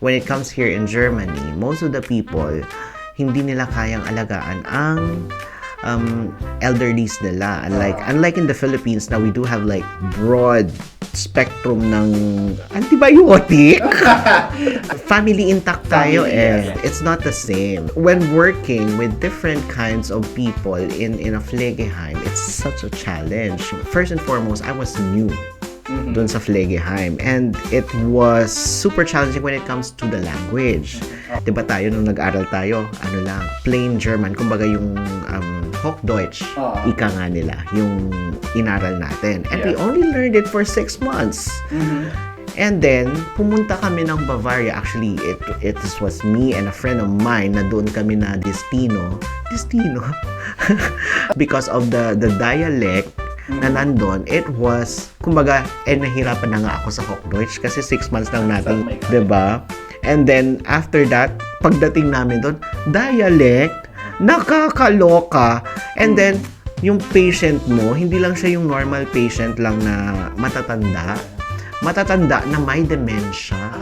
When it comes here in Germany, most of the people, hindi nila kayang alagaan ang elderlies nila. Unlike in the Philippines na we do have like broad spectrum ng antibiotic. Family intact tayo Yes. It's not the same. When working with different kinds of people in a Pflegeheim, it's such a challenge. First and foremost, I was new dun sa Pflegeheim. And it was super challenging when it comes to the language. Diba tayo, nung nag-aral tayo, plain German, kumbaga yung Hochdeutsch, ika nga nila, yung inaral natin. And we only learned it for 6 months. And then, pumunta kami ng Bavaria. Actually, it was me and a friend of mine na doon kami na Destino. Because of the dialect na nandun, it was, kumbaga, nahirapan na nga ako sa Hochdeutsch kasi 6 months lang natin, diba? And then, after that, pagdating namin doon, dialect, nakakaloka. And then, yung patient mo, hindi lang siya yung normal patient lang na matatanda na may dementia.